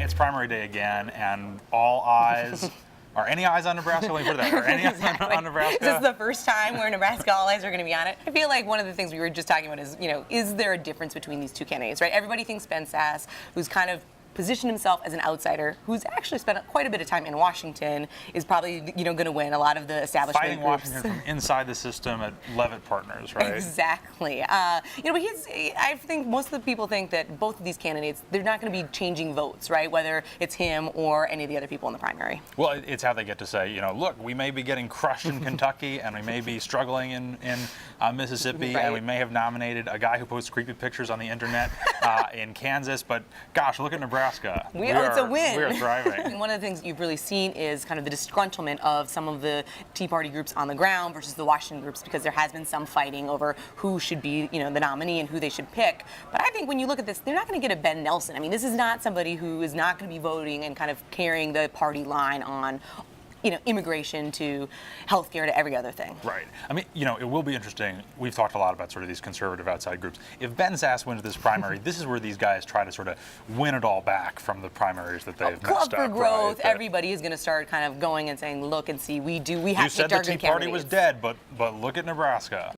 it's primary day again, and all eyes. Are any eyes on Nebraska? Let me put it that way. Are any eyes on Nebraska? This is the first time where Nebraska all eyes are going to be on it. I feel like one of the things we were just talking about is there a difference between these two candidates, right? Everybody thinks Ben Sasse, who's kind of positioned himself as an outsider, who's actually spent quite a bit of time in Washington, is probably going to win a lot of the establishment Fighting groups. Washington from inside the system at Levitt Partners, right? Exactly. But I think most of the people think that both of these candidates, they're not going to be changing votes, right? Whether it's him or any of the other people in the primary. Well, it's how they get to say, look, we may be getting crushed in Kentucky, and we may be struggling in Mississippi, right. and we may have nominated a guy who posts creepy pictures on the internet in Kansas, but gosh, look at Nebraska. It's a win. We are thriving. And one of the things you've really seen is kind of the disgruntlement of some of the Tea Party groups on the ground versus the Washington groups, because there has been some fighting over who should be, the nominee and who they should pick. But I think when you look at this, they're not going to get a Ben Nelson. I mean, this is not somebody who is not going to be voting and kind of carrying the party line on immigration to healthcare to every other thing. Right. I mean, it will be interesting. We've talked a lot about sort of these conservative outside groups. If Ben Sasse wins this primary, this is where these guys try to sort of win it all back from the primaries that they've Club messed for up. Growth, right? everybody is going to start kind of going and saying, look and see, we have You said picked our the Tea good Party was candidates. dead, but look at Nebraska.